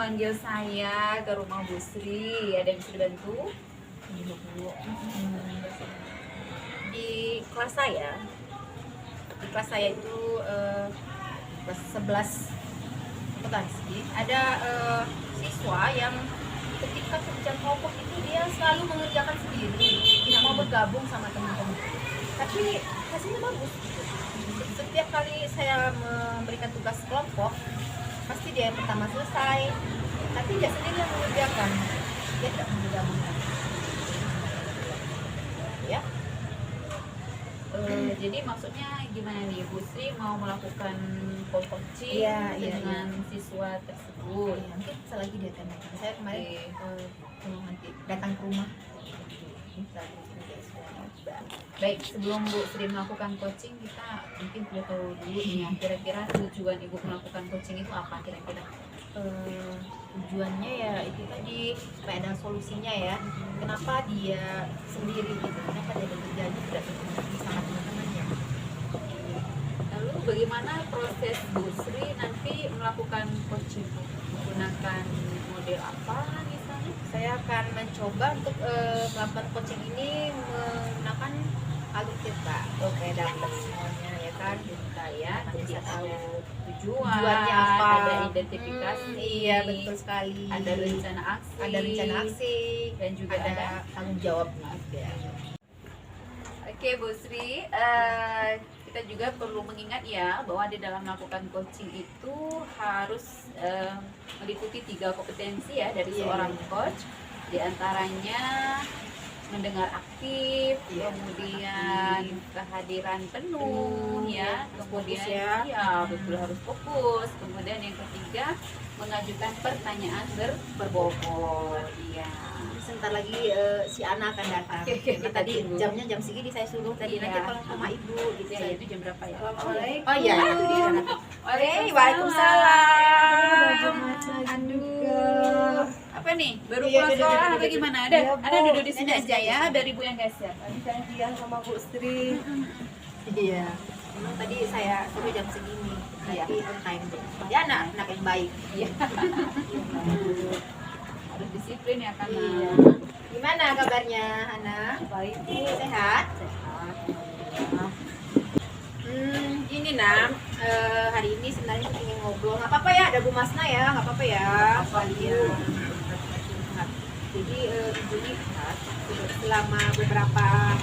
memanggil saya ke rumah Bu Sri. Ada yang bisa dibantu? Di kelas saya itu kelas 11 akuntansi, ada siswa yang ketika kerja kelompok itu dia selalu mengerjakan sendiri, tidak mau bergabung sama teman-teman. Tapi hasilnya bagus. Setiap kali saya memberikan tugas kelompok, pasti dia yang pertama selesai, tapi dia sendiri yang mengerjakan, dia tidak menggabungkan. Ya. Jadi maksudnya gimana nih, Bu Sri mau melakukan coaching dengan siswa tersebut? Nanti selagi dia datang, saya kemarin nanti datang ke rumah. Baik, sebelum Bu Sri melakukan coaching, kita mungkin perlu tahu dulu nih ya, kira-kira tujuan Ibu melakukan coaching itu apa kira-kira? Tujuannya ya itu tadi supaya ada solusinya ya. Kenapa dia sendiri gitu? Kenapa dia terjadi tidak berkomunikasi sama teman-temannya? Lalu bagaimana proses Bu Sri nanti melakukan coaching? Menggunakan model apa misalnya? Saya akan mencoba untuk melakukan coaching ini menggunakan alur Pak. Oke, dapat semuanya ya kan, kita ya. Nanti Jadi bisa tahu tujuannya apa, ada identifikasi, iya betul sekali. ada rencana aksi, dan juga ada tanggung jawab juga. Oke Bu Sri, kita juga perlu mengingat ya bahwa di dalam melakukan coaching itu harus meliputi 3 kompetensi ya dari seorang coach, diantaranya mendengar aktif, kemudian kehadiran penuh ya, kemudian betul harus fokus, kemudian yang ketiga mengajukan pertanyaan berbobot. Ya. Sebentar lagi si Ana akan datang. Nah, tadi jamnya jam segini saya suruh tadi nanti tolong sama ibu gitu. Ya, itu jam berapa ya? Oh iya, itu dia. Waalaikumsalam. Aduh. Apa nih? Baru pulang sekolah atau gimana? Ada duduk di sini aja ya, biar ibu yang geser. Tadi janjian sama Bu Sri. Iya. Memang tadi saya suruh jam segini. Tapi on time. Dia anak yang baik. Iya. Harus disiplin ya kan. Iya. Gimana kabarnya, Ana? Baik Bu. Sehat? Ini Nam, hari ini sebenarnya saya ingin ngobrol. Nggak apa-apa ya, ada Bu Masna ya, nggak apa-apa ya. Jadi Ibu ini selama beberapa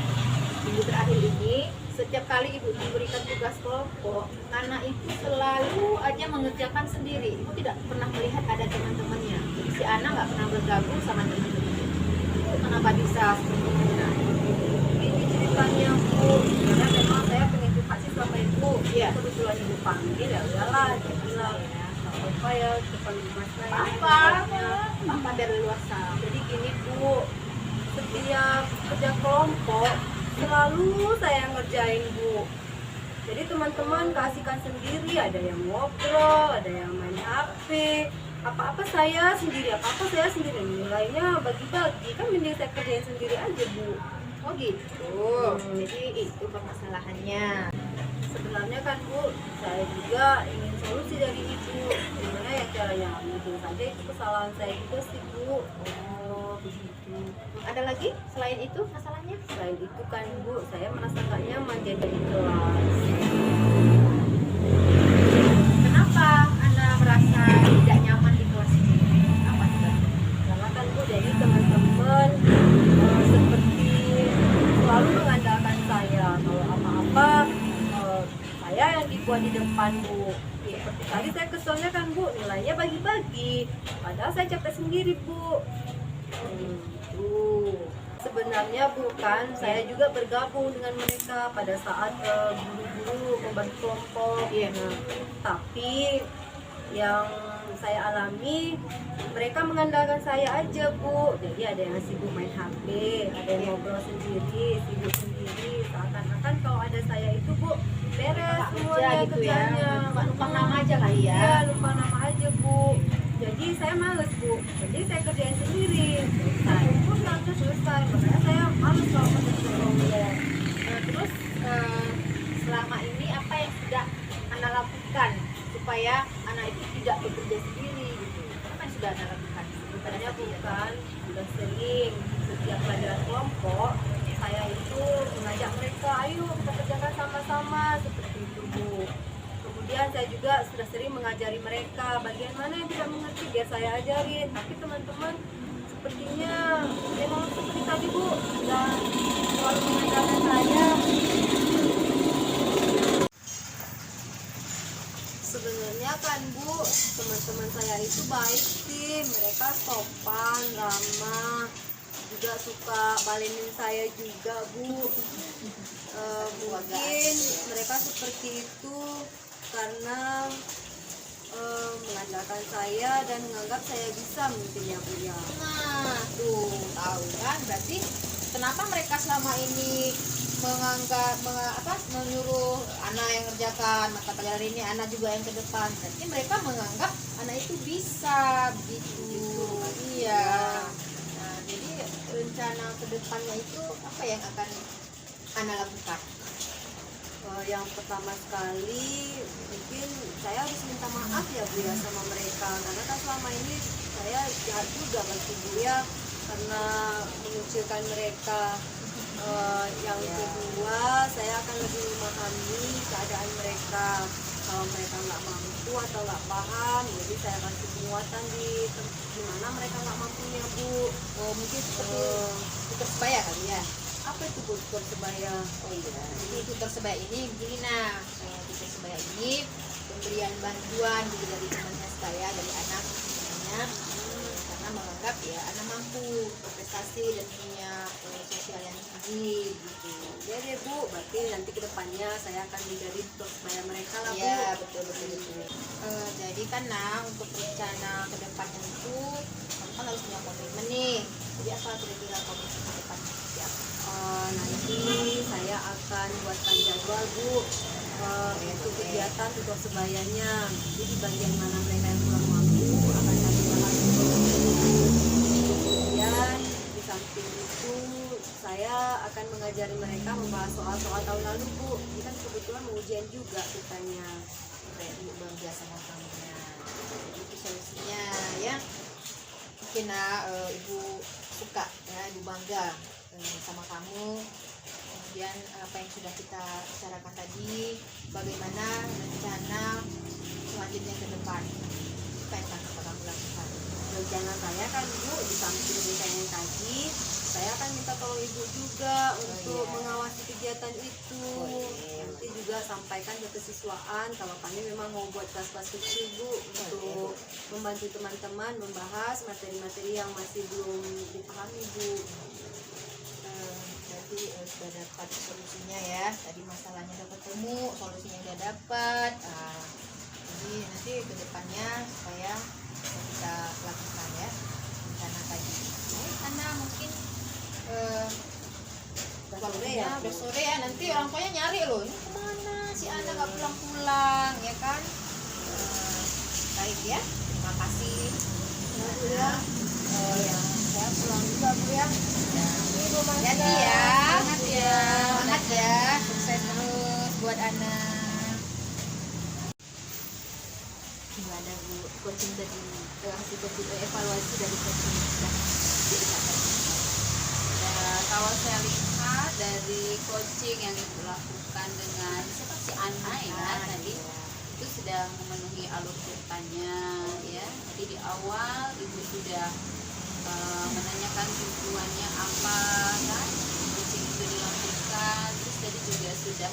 minggu terakhir ini, setiap kali Ibu diberikan tugas kelompok, anak itu selalu aja mengerjakan sendiri. Ibu tidak pernah melihat ada teman-temannya. Jadi si anak nggak pernah bergabung sama teman-temannya. Itu kenapa bisa seperti ini? Nah, ini ceritanya Bu. Karena memang saya pengen kasih sama Ibu. Iya. Kebetulan Ibu panggil ya udahlah, dia bilang ya. Apa ya depan rumah saya apa dari luasa. Jadi gini Bu, setiap kerja kelompok selalu saya ngerjain Bu. Jadi teman-teman kasihkan sendiri, ada yang ngobrol, ada yang main HP, apa-apa saya sendiri, nilainya bagi-bagi, kan mending saya kerjain sendiri aja Bu. Oh gitu. Jadi itu permasalahannya. Sebenarnya kan Bu, saya juga ingin solusi dari Ibu. Gimana ya caranya? Mungkin saja itu kesalahan saya juga sih Bu. Oh begitu. Ada lagi selain itu masalahnya? Selain itu kan Bu, saya merasa gak nyaman jadi di kelas. Kenapa Anda merasa tidak nyaman di kelas ini? Apa sih? Karena kan Bu, jadi teman-teman seperti selalu mengandalkan saya. Kalau apa-apa saya yang dibuat di depan Bu. Seperti tadi saya keselnya kan Bu, nilainya bagi-bagi. Padahal saya capek sendiri Bu. Sebenarnya bukan, saya juga bergabung dengan mereka pada saat guru-guru membantu kelompok. Nah, tapi yang saya alami, mereka mengandalkan saya aja Bu. Jadi ada yang sibuk main HP, ada yang ngobrol sendiri, sibuk sendiri. Seakan-akan kalau ada saya itu Bu, beres semuanya gitu kerjanya. Lupa nama aja kali ya. Iya, lupa nama aja Bu. Jadi saya males Bu, jadi saya kerjain sendiri. Saya pun nanti selesai, makanya saya males kalau kerja kelompok. Terus selama ini apa yang sudah Anda lakukan supaya anak itu tidak bekerja sendiri gitu? Apa yang sudah sudah ada latihan? Sebenarnya bukan, sudah sering. Setiap pelajaran kelompok, saya itu mengajak mereka, ayo kita kerjakan sama-sama, seperti itu Bu. Kemudian saya juga sudah sering mengajari mereka bagian mana yang tidak mengerti biar saya ajarin. Tapi teman-teman sepertinya memang seperti tadi Bu, sudah selalu mengajarkan saya. Sebenarnya kan Bu, teman-teman saya itu baik sih, mereka sopan, ramah, juga suka balenin saya juga Bu. Mungkin mereka seperti itu karena mengajarkan saya dan menganggap saya bisa mungkin ya Bu ya. Nah, tuh tahu kan, berarti kenapa mereka selama ini menyuruh anak yang ngerjakan mata pelajaran ini, anak juga yang ke depan. Berarti mereka menganggap anak itu bisa begitu. Iya. Nah, jadi rencana ke depannya itu apa yang akan anak lakukan? Yang pertama sekali mungkin saya harus minta maaf ya Bu ya sama mereka, karena kan selama ini saya jahat juga pasti Bu ya, karena mengucilkan mereka. Yang kedua, saya akan lebih memahami keadaan mereka. Kalau mereka nggak mampu atau nggak paham, jadi saya kasih penguatan di mana mereka nggak mampunya Bu. Mungkin seperti tutor sebaya kali ya. Apa itu Bu tutor sebaya? Oh iya, jadi tutor sebaya ini begini, nah tutor sebaya ini pemberian bantuan gitu dari temannya saya, dari anak temannya, karena menganggap ya anak mampu berprestasi dan punya sosial yang tinggi gitu. Ya deh Bu, berarti nanti kedepannya saya akan menjadi tutor sebaya mereka lah Bu. Iya betul. Jadi kan nah untuk rencana ke depannya itu kamu kan harus punya komitmen nih. Jadi apa kira-kira komitmen ke depan seperti apa? Nanti saya akan buatkan jadwal Bu untuk kegiatan tutor sebayanya. Jadi di bagian mana mereka yang kurang mampu akan kami bahas. Kemudian di samping itu saya akan mengajari mereka membahas soal-soal tahun lalu Bu. Ini kan kebetulan mau ujian juga kitanya. Kayak ibu bangga sama kamunya. Jadi itu solusinya ya. Mungkin ibu suka ya, ibu bangga sama kamu. Kemudian apa yang sudah kita bicarakan tadi, bagaimana rencana selanjutnya ke depan, apa yang akan kamu lakukan? Rencana saya kan Bu, di samping rencana yang tadi, saya akan minta tolong Ibu juga untuk iya. mengawasi kegiatan itu. Nanti juga sampaikan ke kesiswaan kalau kami memang mau buat kelas-kelas kecil Bu, untuk membantu teman-teman membahas materi-materi yang masih belum dipahami Bu. Berarti sudah dapat solusinya ya, tadi masalahnya udah ketemu, solusinya udah dapat. Jadi nanti ke depannya supaya bisa kita lakukan ya rencana tadi. Karena mungkin udah sore ya, nanti orang tuanya nyari loh, ini kemana si anak nggak pulang-pulang ya kan. Baik ya, terima kasih ya Bu ya. Ya saya pulang juga Bu ya. Hati ya, semangat ya, sukses terus buat anak. Gimana Bu, coaching tadi, hasil coaching evaluasi dari coaching Kalau saya lihat dari coaching yang ibu lakukan dengan siapa si Ana ya tadi itu sudah memenuhi alur ceritanya ya. Jadi di awal ibu sudah menanyakan tujuannya apa kan coaching itu dilakukan, terus tadi juga sudah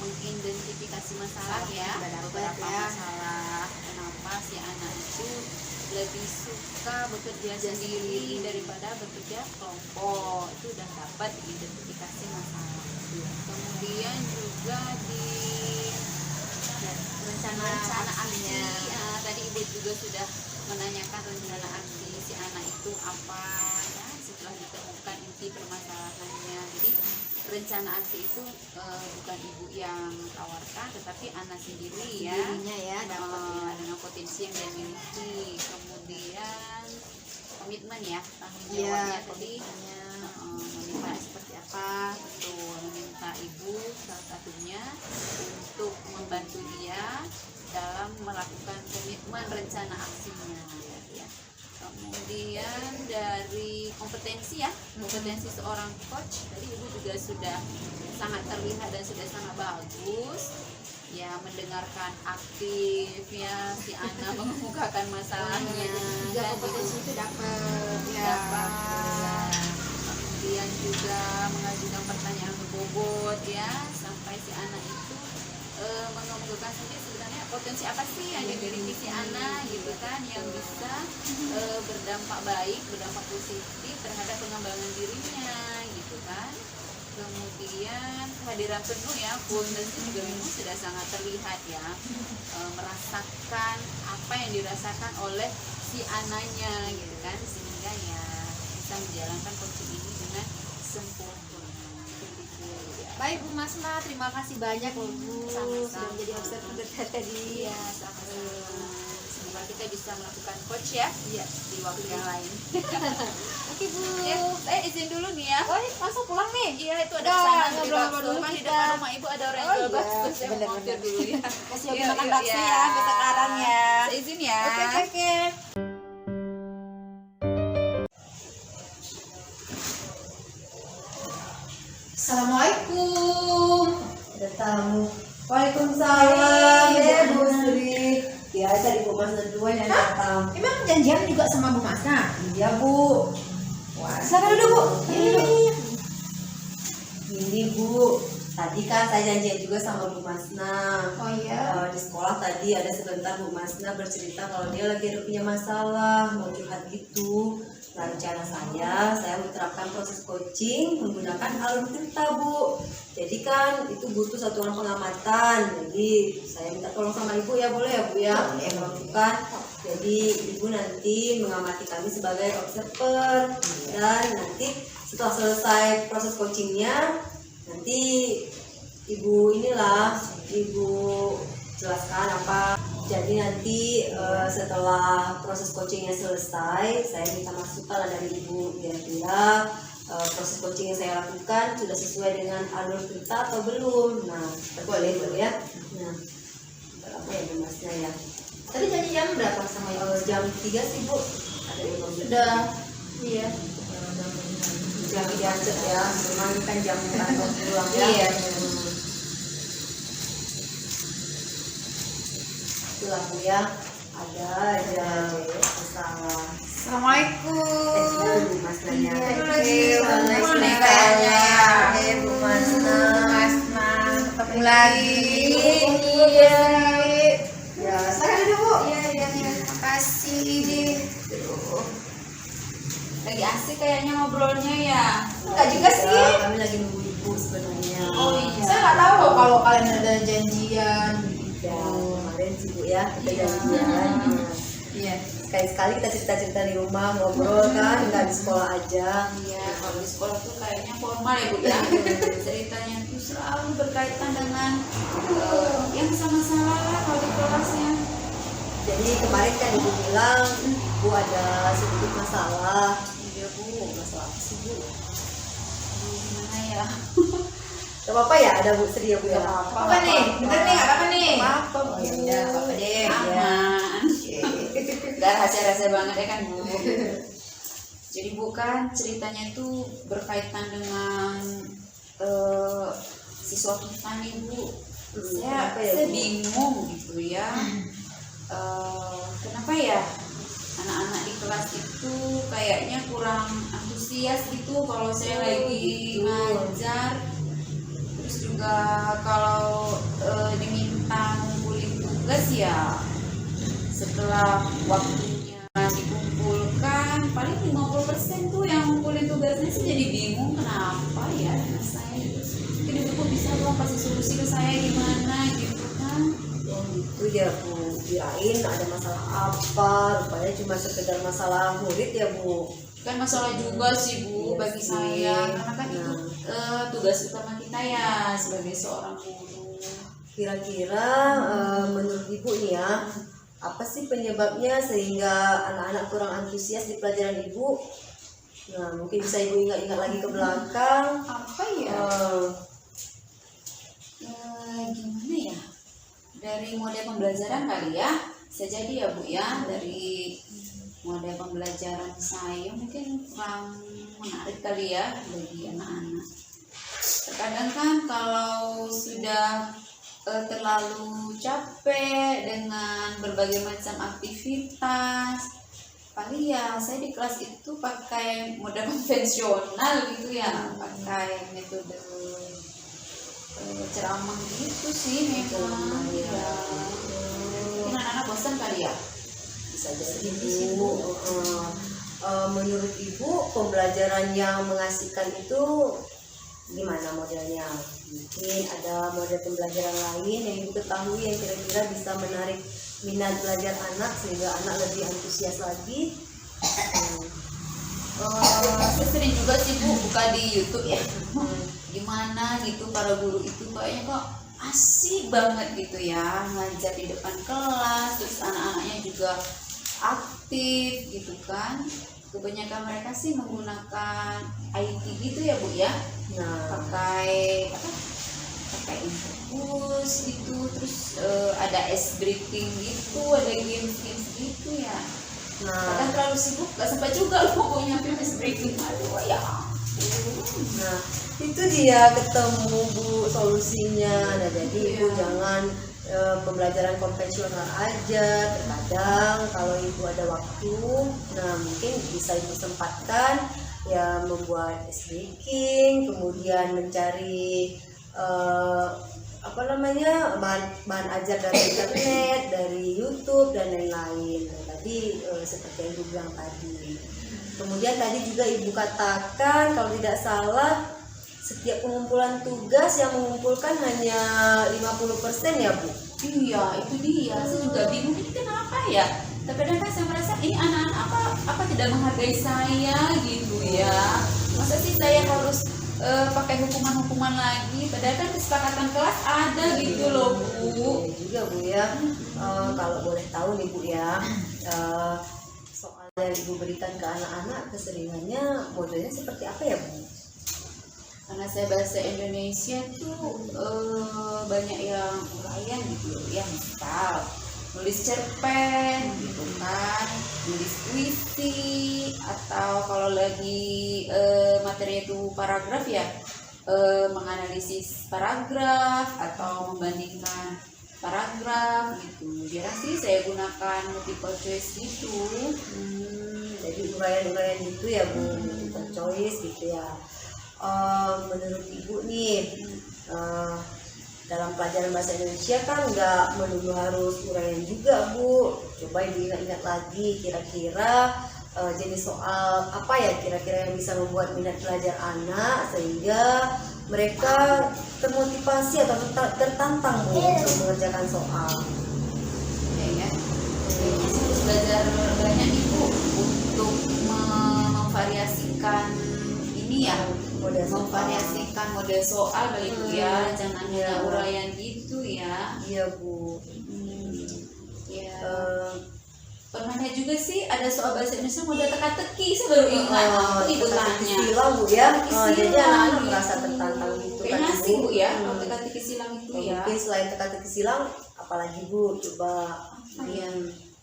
mengidentifikasi masalah ya, beberapa masalah kenapa si anak itu lebih suka bekerja sendiri daripada bekerja kelompok, itu sudah dapat diidentifikasi masalah. Kemudian juga di rencana aksi tadi ibu juga sudah menanyakan rencana aksi si anak itu apa ya, setelah ditemukan inti permasalahannya. Jadi rencana aksi itu bukan ibu yang tawarkan, tetapi anak sendiri ya, dirinya ya dapat ya. dengan potensi yang dia miliki. Kemudian komitmen ya, tanggung Iya, jawabnya tadi meminta seperti apa, betul, meminta ibu salah satunya untuk membantu dia dalam melakukan komitmen rencana aksinya ya. Kemudian dari kompetensi ya, kompetensi seorang coach, tadi ibu juga sudah sangat terlihat dan sudah sangat bagus ya, mendengarkan aktif ya si Ana mengemukakan masalahnya Juga dan kompetensi itu dapat ya. dapat, kemudian juga mengajukan pertanyaan berbobot ya, sampai si anak itu mengemukakan sendiri sebenarnya potensi apa sih yang dimiliki si anak gitu kan, yang bisa berdampak baik, berdampak positif terhadap pengembangan dirinya gitu kan. Kemudian kehadiran penuh ya, full itu juga memang sudah sangat terlihat ya, merasakan apa yang dirasakan oleh si anaknya gitu kan, sehingga ya bisa menjalankan coaching ini dengan sempurna. Baik Bu Masna, terima kasih banyak loh Bu Sama-sama. sudah menjadi observer tadi. Iya, sama-sama. Semoga kita bisa melakukan coach ya, di waktu yang lain. Oke Bu. Ya, izin dulu nih ya. Oh, langsung pulang nih. Iya, itu ada Udah, pesanan di ngobrol-ngobrol bakso. dulu Kan di kita. depan rumah ibu ada orang Oh, jual iya, bakso. Saya mau bener-bener. mampir dulu ya. Kasih Yuk, Obi makan yuk, bakso ya, besok sekarang ya. Saya izin ya. Oke. Assalamualaikum. Ada tamu. Waalaikumsalam ya Bu Sri. Biasa di Bu Mas dua yang datang. Emang janjian juga sama Bu Masna? Iya Bu. Wah, silakan duduk Bu. Iya. Ini Bu, tadi kan saya janjian juga sama Bu Masna. Oh iya. Di sekolah tadi ada sebentar Bu Masna bercerita kalau dia lagi ada punya masalah, mau curhat gitu. Nah, rencana saya menerapkan proses coaching menggunakan alur cerita Bu. Jadi kan itu butuh satuan pengamatan. Jadi saya minta tolong sama Ibu ya, boleh ya Bu ya? Melakukan. Jadi Ibu nanti mengamati kami sebagai observer, dan nanti setelah selesai proses coachingnya, nanti Ibu jelaskan apa. Jadi nanti setelah proses coachingnya selesai, saya minta masukan dari Ibu kira-kira proses coaching yang saya lakukan sudah sesuai dengan alur cerita atau belum. Nah, boleh Bu ya. Nah, berapa ya Bu Masnya ya? Tadi janji jam berapa sama Ibu? Jam 3 sih Bu. Ada yang mau Sudah. Iya. jam diancet ya, memang kan jam kantor pulang ya. Iya. Itulah Bu ya, ada aja masalah. Assalamualaikum. Bu Mas nanya. Waalaikumsalam. Bu Masna. Masna, ketemu lagi. Iya. Ya, saya dulu Bu. Iya. Terima kasih. Lagi asik kayaknya ngobrolnya ya. Enggak juga sih. Ya, kami lagi nunggu Ibu sebenarnya. Oh iya. Saya nggak tahu loh kalau kalian ada janjian. Ya, kemarin sih Bu ya, kita Iya. janjian. Iya. Sekali-sekali kita cerita-cerita di rumah, ngobrol kan, nggak di sekolah aja. Iya, kalau di sekolah tuh kayaknya formal ya Bu ya. Ceritanya tuh selalu berkaitan dengan yang sama-sama kalau di kelasnya. Jadi kemarin kan Ibu bilang Bu ada sedikit masalah. Iya Bu, Masalah apa sih Bu? gimana ya? Gak apa-apa ya, ada Bu Sri ya Bu ya? Apa nih? Bener nih, apa nih? Apa Bu? Ya udah, apa deh. Aman. Gak rahasia-rahasia banget ya kan Bu. Jadi Bu kan ceritanya itu berkaitan dengan siswa kita nih Bu. Kenapa ya, Saya Bu? bingung gitu ya. Kenapa ya anak-anak di kelas itu kayaknya kurang antusias gitu kalau saya lagi ngajar. Terus juga kalau diminta ngumpulin tugas ya setelah waktunya dikumpulkan paling 50% tuh yang ngumpulin tugasnya sih. Jadi bingung kenapa ya anak saya gitu. Mungkin itu kok bisa dong kasih solusi ke saya gimana gitu kan. Oh gitu ya Bu, kirain ada masalah apa, rupanya cuma sekedar masalah murid ya Bu. Kan masalah juga sih Bu Iya bagi sih. saya, karena kan itu Nah. tugas utama kita ya sebagai seorang guru. Kira-kira menurut Ibu nih ya, apa sih penyebabnya sehingga anak-anak kurang antusias di pelajaran Ibu? Nah, mungkin bisa Ibu ingat-ingat lagi ke belakang. Apa ya? Gimana ya? Dari model pembelajaran kali ya, bisa jadi ya Bu ya, dari model pembelajaran saya mungkin kurang menarik kali ya bagi anak-anak. Terkadang kan kalau sudah terlalu capek dengan berbagai macam aktivitas, paling ya saya di kelas itu pakai model konvensional gitu ya, pakai metode ceramah gitu sih memang ya. Mungkin anak-anak bosan kali ya. Bisa jadi Bu. Menurut Ibu pembelajaran yang mengasihkan itu gimana modelnya? Mungkin ada model pembelajaran lain yang Ibu ketahui yang kira-kira bisa menarik minat belajar anak sehingga anak lebih antusias lagi. Saya sering juga sih Bu buka di YouTube ya. Gimana gitu para guru itu kayaknya kok asik banget gitu ya ngajar di depan kelas, terus anak-anaknya juga aktif gitu kan. Kebanyakan mereka sih menggunakan IT gitu ya Bu ya, pakai Infocus gitu, terus ada ice breaking gitu, ada games gitu ya. Kadang terlalu sibuk gak sempat juga loh nyampe ice breaking, aduh ya. Nah, itu dia ketemu Bu solusinya. Nah, jadi Ibu jangan pembelajaran konvensional aja. Terkadang kalau Ibu ada waktu, nah mungkin bisa Ibu sempatkan ya membuat speaking, kemudian mencari bahan ajar dari internet, dari YouTube dan lain-lain. Nah, tadi seperti yang Ibu bilang tadi. Kemudian tadi juga Ibu katakan kalau tidak salah setiap pengumpulan tugas yang mengumpulkan hanya 50% ya Bu? Iya itu dia, saya juga bingung ini kenapa ya. Terkadang kan saya merasa ini anak-anak apa tidak menghargai saya gitu ya. Masa sih saya harus pakai hukuman lagi, padahal kan kesepakatan kelas ada gitu loh Bu. Iya juga Bu ya. Kalau boleh tahu nih Bu ya, soal yang Ibu berikan ke anak-anak keseringannya modelnya seperti apa ya Bu? Karena saya bahasa Indonesia tuh banyak yang uraian gitu ya, misal nulis cerpen gitu kan, nulis puisi, atau kalau lagi materi itu paragraf ya, menganalisis paragraf atau membandingkan paragraf gitu. Jarang sih saya gunakan multiple choice gitu. Jadi uraian-uraian gitu ya Bu, multiple choice gitu ya. Menurut Ibu nih, dalam pelajaran bahasa Indonesia kan nggak melulu harus uraian juga Bu. Coba Ibu ingat-ingat lagi kira-kira jenis soal apa ya kira-kira yang bisa membuat minat belajar anak sehingga mereka termotivasi atau tertantang Bu untuk mengerjakan soal. Ya, harus belajar banyak Ibu untuk memvariasikan ini ya, memvariasikan model soal kali Bu ya, jangan hanya uraian gitu ya. Iya Bu. Ya. Pernahnya juga sih ada soal bahasa Indonesia model teka-teki, saya baru ingat. Ibu tanya. Silang Bu ya. Jadi anak-anak merasa tertantang gitu kan Kayaknya sih Bu. Bu ya, kalau teka-teki silang itu ya. Mungkin selain teka-teki silang, apalagi Bu? Coba.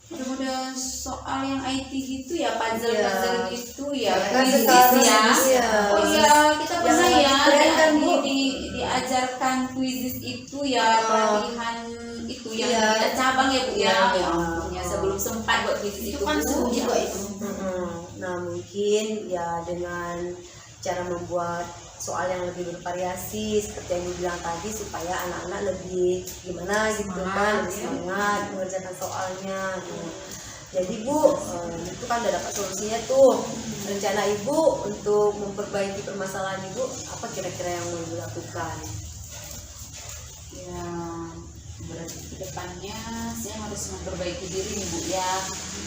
Ada model soal yang IT gitu ya, puzzle gitu ya, Kan quizzes sekarang ya. Oh ya, kita pernah ya kan Bu. diajarkan quizzes itu ya, pelatihan itu yang ada cabang ya Bu ya. Ya ampun ya, sebelum sempat buat quizzes itu kan seru Bu. juga itu. Nah mungkin ya dengan cara membuat soal yang lebih bervariasi seperti yang dibilang tadi supaya anak-anak lebih gimana gitu kan, lebih semangat mengerjakan soalnya. Jadi Bu, itu kan udah dapat solusinya tuh. Rencana Ibu untuk memperbaiki permasalahan Ibu apa kira-kira yang mau Ibu lakukan? Ya, berarti ke depannya saya harus memperbaiki diri nih Bu ya,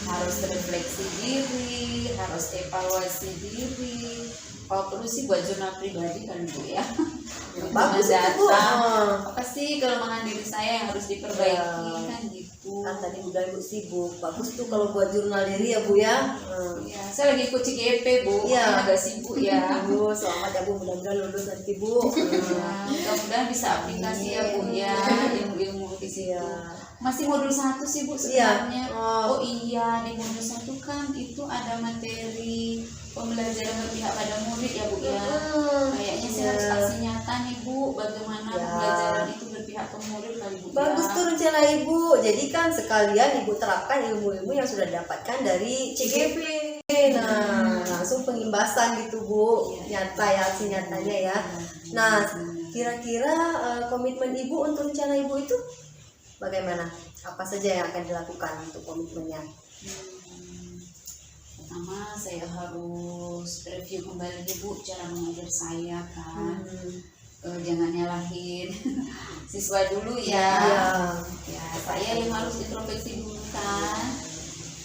harus refleksi diri, harus evaluasi diri. Kalau perlu sih buat jurnal pribadi kan Bu ya. Bagus itu Bu. Apa sih kelemahan diri saya yang harus diperbaiki kan gitu. kan tadi udah ibu sibuk. Bagus tuh kalau buat jurnal diri ya bu ya. Ya, saya lagi ikut CGP bu, Iya. agak sibuk ya. Bu, selamat ya bu, mudah-mudahan lulus nanti bu. Nah, mudah-mudahan bisa aplikasi ya bu ya, ilmu-ilmu di situ. Iya. Masih modul 1 sih bu Iya. sebenarnya. Oh iya, di modul 1 kan itu ada materi pembelajaran berpihak pada murid ya bu ya. Kayaknya saya harus aksi nyata nih bu, bagaimana Ya. pembelajaran itu berpihak ke murid kali bu. Bagus ya. tuh rencana ibu. Jadi kan sekalian ibu terapkan ilmu-ilmu yang sudah didapatkan dari CGP. Nah, langsung pengimbasan gitu bu, nyata ya, aksi nyatanya ya. Nah, kira-kira komitmen ibu untuk rencana ibu itu bagaimana? Apa saja yang akan dilakukan untuk komitmennya? Pertama saya harus review kembali bu cara mengajar saya kan. Jangan nyalahin siswa dulu ya. Iya. Ya saya yang harus introspeksi dulu kan.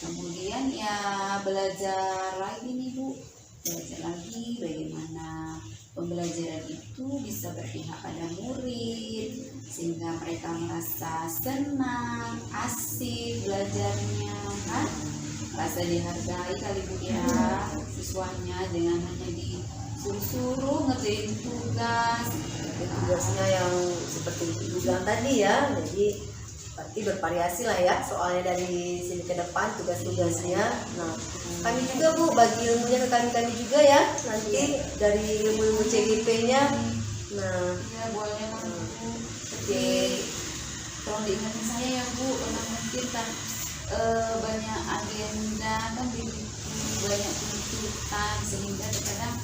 Kemudian ya belajar lagi nih bu, belajar lagi bagaimana pembelajaran itu bisa berpihak pada murid sehingga mereka merasa senang, asik belajarnya kan, merasa dihargai kali bu ya siswanya, dengan hanya disuruh-suruh ngerjain tugas. Tugasnya yang seperti ibu bilang tadi ya, jadi berarti bervariasi lah ya soalnya dari sini ke depan tugas-tugasnya. Nah, kami juga bu bagi ilmunya ke kami juga ya nanti dari ilmu-ilmu CGP-nya. Nah, Ya boleh lah bu, tapi tolong diingatkan saya ya bu, karena mungkin kan banyak agenda kan banyak tuntutan sehingga kadang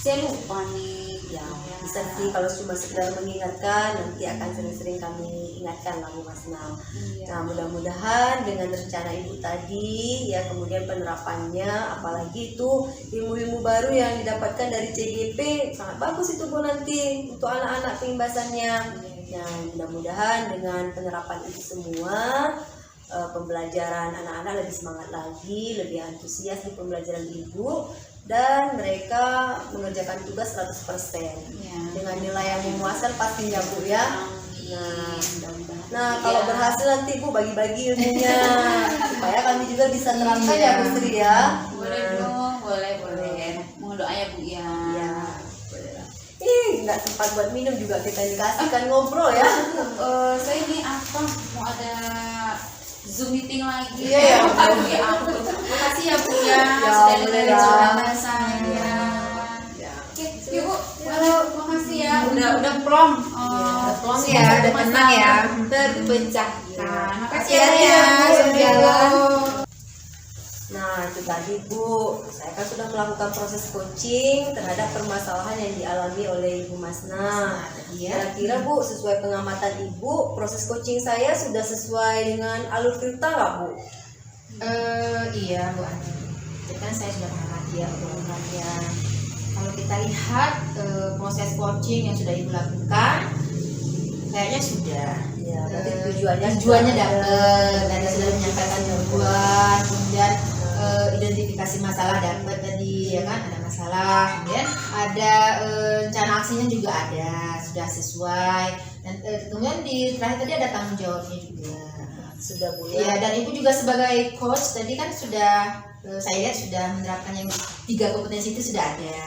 saya lupa nih. ya bisa sih kalau cuma sekedar mengingatkan, nanti akan sering-sering kami ingatkan lah Bu Masna. Iya. Nah, mudah-mudahan dengan rencana ibu tadi ya, kemudian penerapannya, apalagi itu ilmu-ilmu baru yang didapatkan dari CGP, sangat bagus itu Bu nanti untuk anak-anak pengimbasannya. Nah, mudah-mudahan dengan penerapan itu semua pembelajaran anak-anak lebih semangat lagi, lebih antusias di pembelajaran ibu, dan mereka mengerjakan tugas 100% Ya. dengan nilai yang memuaskan pastinya Bu ya. Nah, Iya. kalau berhasil nanti Bu bagi-bagi ilmunya supaya kami juga bisa terapkan ya Bu Sri ya. Boleh dong, boleh. Mau doa ya bu ya. Ya, boleh lah. Nggak sempat buat minum juga kita dikasihkan ngobrol ya. Saya ini apa mau ada Zoom meeting lagi? Iya, ya. Aduh ya ampun. Makasih ya bu ya, Ya, sudah boleh dengerin lah. curhatan saya. Ya. Oke, yuk bu. Makasih ya. Udah plong. Plong ya, udah tenang ya. Terpecahkan. Makasih Hati-hati ya. ya, Bu, Selamat jalan. Nah, itu tadi Bu, saya kan sudah melakukan proses coaching terhadap permasalahan yang dialami oleh Ibu Masna. Kira-kira Bu, sesuai pengamatan Ibu, proses coaching saya sudah sesuai dengan alur cerita nggak Bu? Iya Bu Ani. Jadi kan saya sudah mengamati ya hubungannya. Kalau kita lihat proses coaching yang sudah Ibu lakukan, kayaknya sudah. Ya, berarti tujuannya Tujuannya sudah ada. dapat, dan sudah menyampaikan tujuan, kemudian identifikasi masalah dapat tadi ya kan, ada masalah, kemudian ada rencana aksinya juga ada, sudah sesuai, dan kemudian di terakhir tadi ada tanggung jawabnya juga. Sudah Bu Iya, ya. dan Ibu juga sebagai coach tadi kan sudah saya lihat sudah menerapkan yang 3 kompetensi itu sudah ada.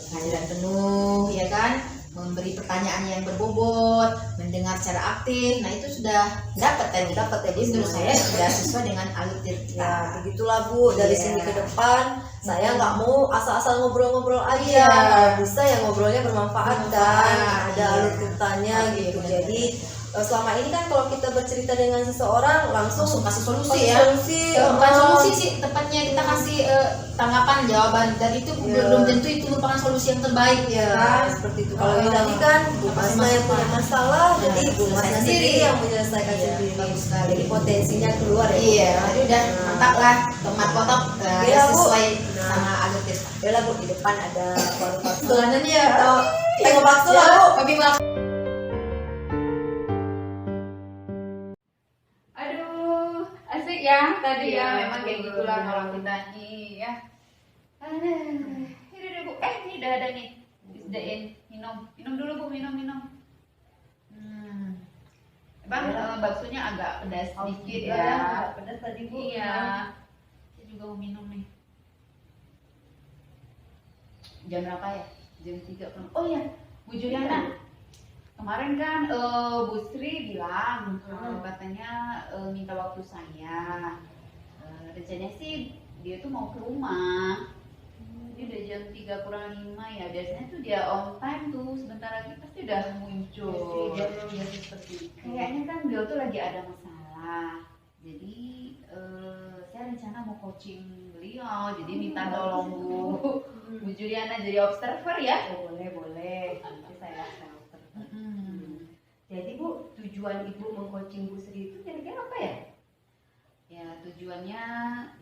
Kehadiran penuh, ya kan? Memberi pertanyaan yang berbobot, mendengar secara aktif. Nah, itu sudah dapat tadi. Jadi menurut saya sudah sesuai dengan alur Ya, cerita. begitulah Bu, dari Iya. sini ke depan saya nggak mau asal-asal ngobrol-ngobrol aja. Iya. Kalau bisa ya ngobrolnya bermanfaat kan, ada Iya. alur ceritanya Oke, gitu. benar-benar. Jadi selama ini kan kalau kita bercerita dengan seseorang langsung Kasih solusi kasih ya. solusi, Bukan solusi sih, tepatnya kita kasih tanggapan, jawaban, dan itu Iya. belum tentu itu merupakan solusi yang terbaik Ya, kan? seperti itu. Kalau ini tadi kan Bu Apa sih Masna yang punya masukan? masalah, Ya, jadi Bu selesai Masna sendiri. sendiri yang menyelesaikan Iya, sendiri. bagus sekali. Jadi potensinya keluar ya. Bu. Iya, jadi udah Nah. mantap lah, tomat kotak Iya, Bu. sesuai Nah. sama alur cerita. Ya lah Bu, di depan ada warung bakso. Tulanan ya. Atau tengok bakso lah Bu. Kopi bakso. Aduh, asik ya tadi Iya, ya. Memang kayak betul. gitulah kalau kita nih ya. Aduh, ini deh bu. Ini udah ada nih. Disediain minum. Minum dulu bu, minum. Bang, baksonya agak pedas sedikit Iya, ya. agak pedas tadi Bu. Iya. Saya juga mau minum nih. Jam berapa ya? Jam 3 kan. Oh iya, Bu Juliana. Kemarin kan Bu Sri bilang katanya minta waktu saya. Rencananya sih dia tuh mau ke rumah. Ini udah jam 3 kurang 5 ya. Biasanya tuh dia on time tuh, sebentar lagi pasti udah muncul. Dia belum biasa seperti itu. Kayaknya kan beliau tuh lagi ada masalah. Jadi saya rencana mau coaching beliau. Jadi minta tolong Bu Juliana jadi observer ya. Oh, boleh. Nanti saya observ. Jadi Bu, tujuan Ibu mengcoaching Bu Sri itu kira-kira apa ya? Ya, tujuannya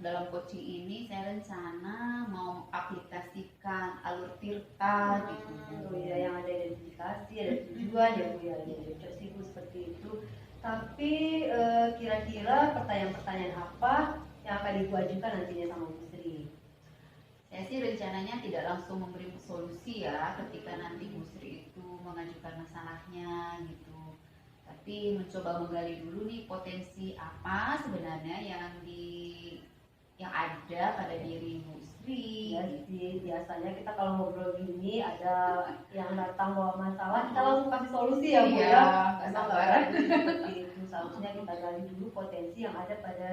dalam coaching ini saya rencana mau aplikasikan alur tirta gitu. Oh iya, yang ada identifikasi, ada tujuan ya Bu ya. Jadi cocok sih Bu seperti itu. Tapi kira-kira pertanyaan-pertanyaan apa yang akan Ibu ajukan nantinya sama Bu Sri? Saya sih rencananya tidak langsung memberi solusi ya ketika nanti Bu Sri itu mengajukan masalahnya gitu. Tapi mencoba menggali dulu nih potensi apa sebenarnya yang ada pada diri Bu Sri. Ya sih, biasanya kita kalau ngobrol gini ada yang datang bawa masalah, kita langsung kasih solusi ya Bu Iya, ya. nggak Emang sabar. nggak bagus seperti itu. Seharusnya kita gali dulu potensi yang ada pada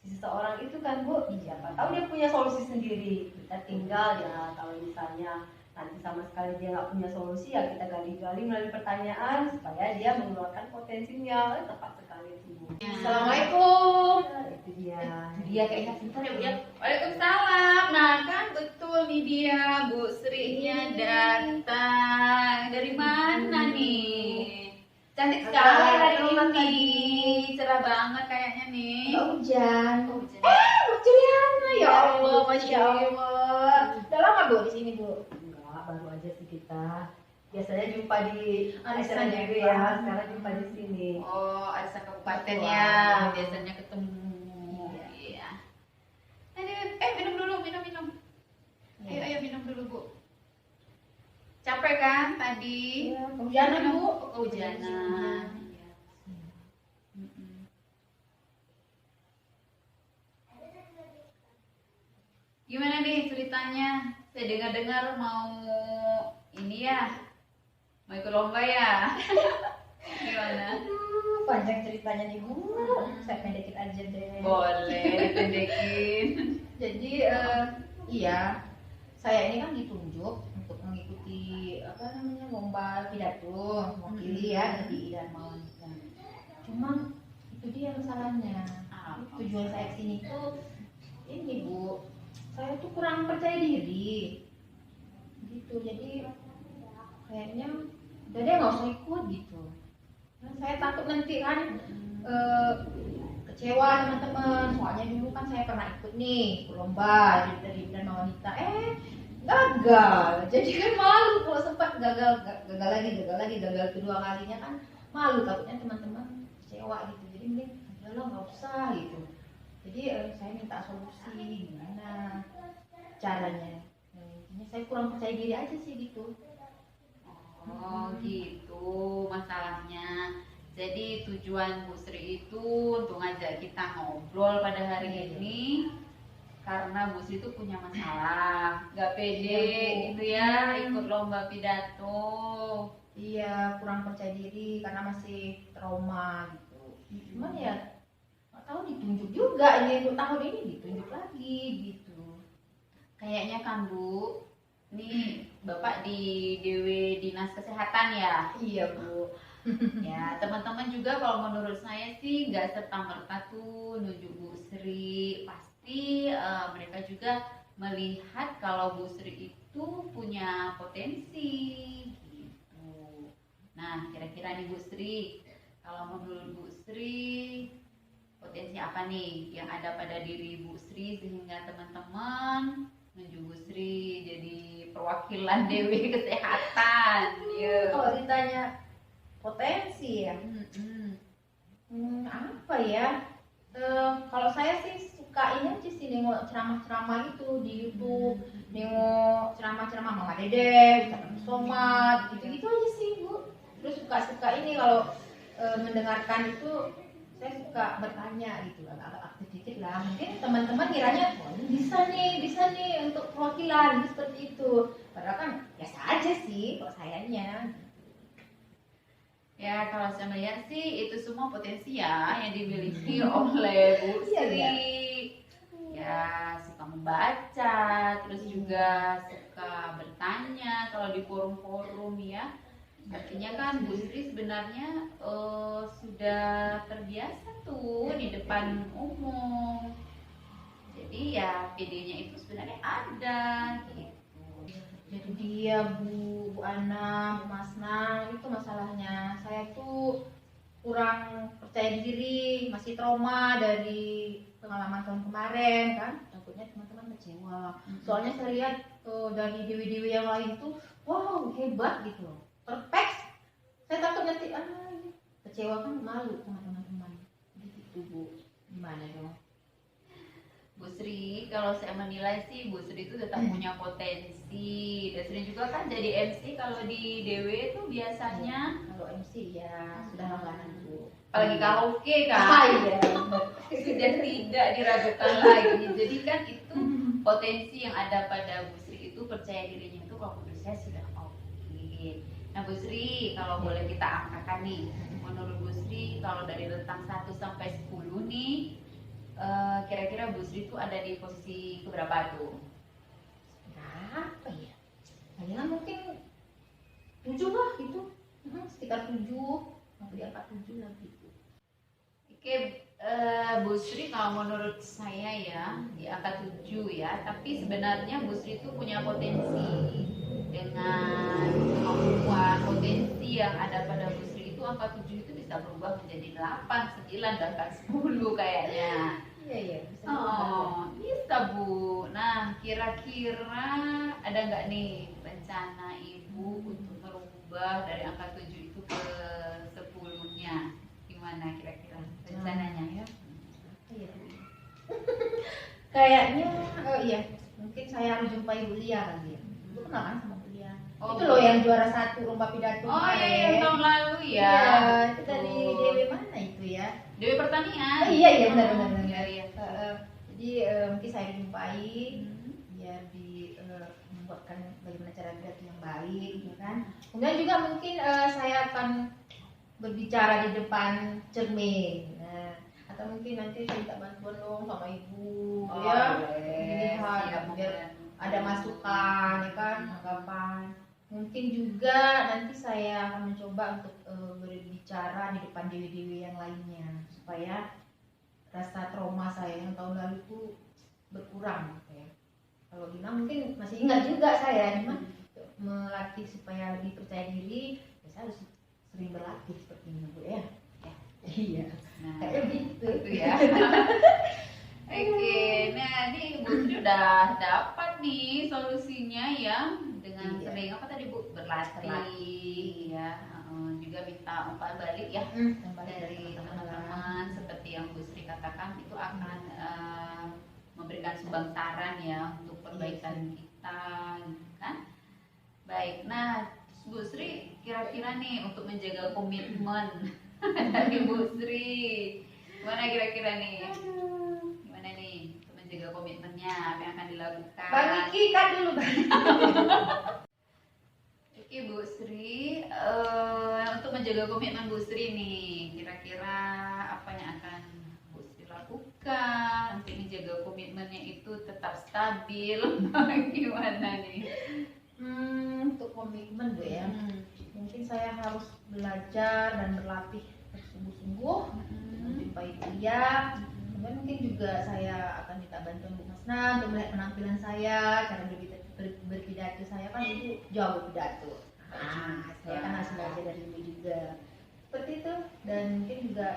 si seseorang itu kan Bu. Siapa tahu dia punya solusi sendiri. Kita tinggal ya kalau misalnya nanti sama sekali dia nggak punya solusi ya kita gali-gali melalui pertanyaan supaya dia mengeluarkan potensinya. Tepat sekali itu Bu. Assalamualaikum. Nah, itu dia. Dia kayaknya pintar ya Bu ya. Waalaikumsalam. Nah kan betul nih dia Bu Sri-nya datang. Dari mana nih? Cantik sekali hari ini. Cerah banget kayaknya nih. Hujan. Oh, hujan. Bu Juliana, ya Allah, masya Allah. Udah lama Bu di sini Bu? Enggak, baru aja sih kita. Biasanya jumpa di acara Arisan JB ya, ya, sekarang jumpa di sini. Oh, arisan kabupaten ya. Wah. Biasanya ketemu. Iya. Minum dulu, minum. Ayo minum dulu Bu. Capek kan tadi? Iya, kehujanan Bu. Oh, kehujanan. Iya. Mm-mm. Gimana nih ceritanya? Saya dengar-dengar mau ini ya, mau ikut lomba ya? Gimana? Panjang ceritanya nih Bu. Saya pendekin aja deh. Boleh pendekin. Jadi iya, saya ini kan ditunjuk untuk mengikuti apa namanya lomba pidato, mewakili ya dari dan wanita. Cuma itu dia masalahnya. Tujuan saya kesini tuh ini Bu, saya tuh kurang percaya diri. Gitu, jadi kayaknya udah deh nggak usah ikut gitu. Nah, saya takut nanti kan kecewa teman-teman, soalnya dulu kan saya pernah ikut nih lomba dari dan wanita, gagal. Jadi kan malu kalau sempat gagal kedua kalinya kan malu, takutnya teman-teman kecewa gitu. Jadi mending udahlah nggak usah gitu. Jadi saya minta solusi gimana caranya. Intinya saya kurang percaya diri aja sih gitu. Oh gitu masalahnya. Jadi tujuan Bu Sri itu untuk ngajak kita ngobrol pada hari ini karena Bu Sri itu punya masalah, nggak pede gitu ya ikut lomba pidato. Iya, kurang percaya diri karena masih trauma gitu. Cuman ya nggak tahu ditunjuk juga ini untuk tahun ini ditunjuk lagi gitu. Kayaknya kan Bu, ini Bapak di DW Dinas Kesehatan ya. Iya Bu. Ya teman-teman juga kalau menurut saya sih nggak serta-merta tuh nunjuk Bu Sri. Pasti mereka juga melihat kalau Bu Sri itu punya potensi gitu. Nah kira-kira nih Bu Sri, kalau menurut Bu Sri potensi apa nih yang ada pada diri Bu Sri sehingga teman-teman nunjuk Bu Sri jadi perwakilan Dewi Kesehatan. Ya. Kalau ditanya potensi ya, apa ya? Kalau saya sih suka ini aja sih nengok ceramah-ceramah itu di YouTube, nengok ceramah-ceramah Mama Dede, Ustaz Somad, gitu-gitu aja sih Bu. Terus suka ini kalau mendengarkan itu saya suka bertanya gitu, agak aktif dikit lah. Mungkin teman-teman kiranya, oh, ini bisa nih untuk perwakilan seperti itu. Padahal kan biasa aja sih kok sayanya. Ya kalau saya melihat sih itu semua potensi ya yang dimiliki oleh Bu Iya, Sri. iya. Ya suka membaca, terus juga suka bertanya kalau di forum-forum ya. Artinya kan Bu Sri sebenarnya sudah terbiasa tuh di depan umum. Jadi ya PD-nya itu sebenarnya ada gitu. Jadi dia Bu Ana, Bu Masna, itu masalahnya. Saya tuh kurang percaya diri, masih trauma dari pengalaman tahun kemarin kan. Takutnya teman-teman kecewa. Soalnya saya lihat dari dewi-dewi yang lain tuh, wow hebat gitu loh. Perfect. Saya takut nanti ini kecewa kan, malu sama teman-teman. Gitu Bu. Gimana dong? Bu Sri, kalau saya menilai sih Bu Sri itu tetap punya potensi. Dan Sri juga kan jadi MC kalau di DW itu biasanya, Kalau MC ya sudah langganan Bu. apalagi karaoke Ah kan, iya. sudah tidak diragukan lagi. Jadi kan itu potensi yang ada pada Bu Sri itu, percaya dirinya itu kalau menurut saya sudah oke. Nah Bu Sri, kalau boleh kita angkakan nih, menurut Bu Sri kalau dari rentang 1 sampai 10 nih, kira-kira Bu Sri itu ada di posisi keberapa tuh? Berapa ya? Palingan mungkin 7 lah gitu. Sekitar 7 sampai di angka 7 lah gitu. Oke, Bu Sri kalau menurut saya ya di angka 7 ya, tapi sebenarnya Bu Sri itu punya potensi. Dengan kemampuan potensi yang ada pada Bu Sri itu, angka 7 itu bisa berubah menjadi 8, 9, bahkan 10 kayaknya. Iya bisa. Oh, bisa Bu. Nah, kira-kira ada nggak nih rencana Ibu untuk merubah dari angka 7 itu ke 10-nya? Gimana kira-kira rencananya? Ya. Iya. Kayaknya iya, mungkin saya harus jumpai Bu Lia kali ya. Lu kenal kan sama Bu Lia? Oh, Itu loh yang juara 1 lomba pidato. Oh iya, yang kemarin. tahun lalu ya. Iya, itu dari Betul. DW mana itu ya? Dewi Pertanian. Oh, iya benar. Iya, iya. Jadi mungkin saya jumpai Hmm. biar membuatkan bagaimana cara pidato yang baik, ya kan? Kemudian juga mungkin saya akan berbicara di depan cermin. Nah, atau mungkin nanti saya minta bantuan dong sama ibu, Oh, ya. boleh. Dilihat Siap, biar membantu. ada masukan, ya kan? Tanggapan. Mungkin juga nanti saya akan mencoba untuk berbicara di depan dewi-dewi yang lainnya supaya rasa trauma saya yang tahun lalu itu berkurang gitu ya. Kalau Gina mungkin masih ingat juga saya, cuma melatih supaya lebih percaya diri, ya saya harus sering berlatih seperti ini Bu ya. Iya. Nah, Kayak gitu. itu ya. Oke, nah ini Bu Sri udah dapat nih solusinya ya, dengan Iya. sering apa tadi Bu, berlatih ya, juga minta umpan balik ya Kembali dari teman-teman seperti yang Bu Sri katakan, itu akan memberikan sumbang saran ya untuk perbaikan kita kan. Baik, nah Bu Sri kira-kira nih untuk menjaga komitmen dari Bu Sri, gimana kira-kira nih? Gimana nih untuk menjaga komitmennya, apa yang akan dilakukan? Bang Iki kan dulu Bang. Oke Bu Sri, untuk menjaga komitmen Bu Sri nih, kira-kira apa yang akan Bu Sri lakukan untuk menjaga komitmennya itu tetap stabil? Gimana nih? Untuk komitmen Bu ya. Mungkin saya harus belajar dan berlatih bersungguh-sungguh menjumpai dia. Kemudian mungkin juga saya akan minta bantuan Bu Masna untuk melihat penampilan saya, cara berpidato saya kan itu jauh berpidato. Saya kan harus belajar dari ibu juga. Seperti itu, dan mungkin juga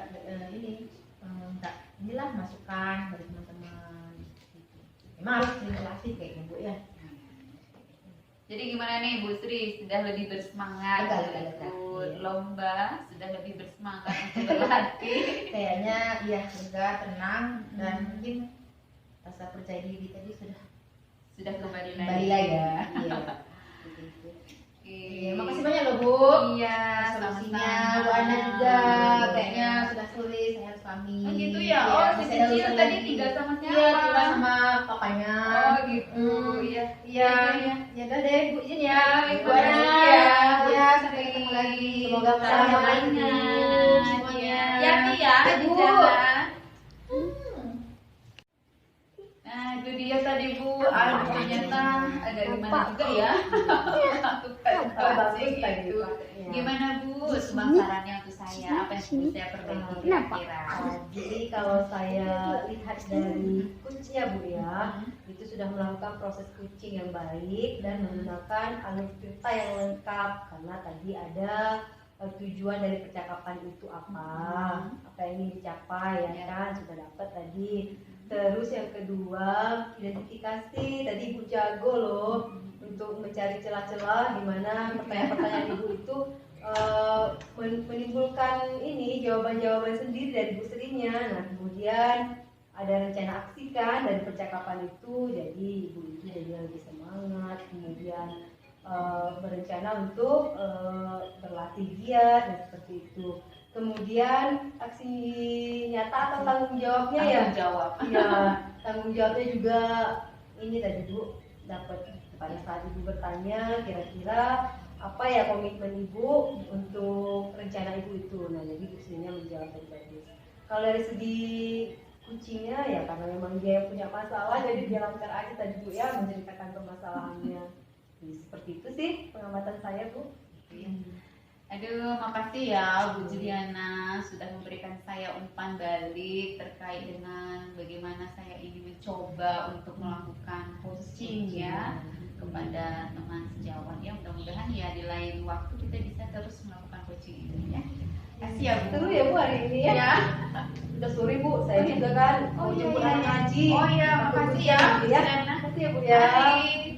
minta inilah masukan dari teman-teman. Gitu. Memang harus sering berlatih kayaknya Bu ya. Jadi gimana nih Bu Sri, sudah lebih bersemangat Lega. ikut Iya. lomba, sudah lebih bersemangat untuk berlatih? Kayaknya iya, lega, tenang, dan mungkin rasa percaya diri tadi sudah Sudah kembali kembali lagi. ya. Iya. Gitu. Oke, Iya, makasih banyak loh Bu. Iya, Solusinya sama-sama. Bu Ana juga kayaknya sudah sulit saya harus pamit. Oh gitu ya. Iya, Oh, si masih ada kecil urusan tadi lagi. tinggal sama siapa? Iya, tinggal sama papanya. Oh gitu. Iya. Iya, Iya. ya udah deh Bu izin ya. Baik, Bu Bu Ana. Ana. Iya, sampai ketemu lagi. Semoga Sama bermanfaat ingat. semuanya. Iya. Hati ya Ya, di Bu. jalan. Nah, itu dia tadi Bu. Aduh, ternyata ada gimana juga ya. Melakukan bagus coaching tadi, itu. Pak. Iya. Gimana Bu? Sumbang sarannya untuk saya apa yang perlu saya perbaiki kira-kira? Jadi kalau saya lihat dari kuncinya Bu ya, itu sudah melakukan proses kucing yang baik dan menggunakan alur cerita yang lengkap karena tadi ada tujuan dari percakapan itu apa yang ingin dicapai ya kan sudah dapat tadi. Terus yang kedua identifikasi tadi Ibu jago loh untuk mencari celah-celah di mana pertanyaan-pertanyaan Ibu itu menimbulkan ini jawaban-jawaban sendiri dari Bu Serinya. Nah kemudian ada rencana aksi kan dari percakapan itu, jadi Ibu itu jadi lebih semangat. Kemudian berencana untuk berlatih giat dan seperti itu. Kemudian aksi nyata atau tanggung jawabnya ya. Tanggung jawab. Iya, tanggung jawabnya juga ini tadi Bu dapat pada saat Ibu bertanya kira-kira apa ya komitmen Ibu untuk rencana Ibu itu. Nah, jadi kucingnya menjawab dengan bagus. Kalau dari segi kucingnya ya karena memang dia yang punya masalah jadi dia lancar aja tadi Bu ya menceritakan permasalahannya. Jadi, seperti itu sih pengamatan saya Bu. Aduh, makasih ya Bu Juliana sudah memberikan saya umpan balik terkait dengan bagaimana saya ini mencoba untuk melakukan coaching ya kepada teman sejawat ya. Mudah-mudahan ya di lain waktu kita bisa terus melakukan coaching ini ya. Kasih ya Bu. Seru ya Bu hari ini ya. Ya. Udah sore Bu, saya juga kan mau jemput anak ngaji. Oh iya, makasih ya Bu ya. Juliana. Makasih ya Bu ya. Bye.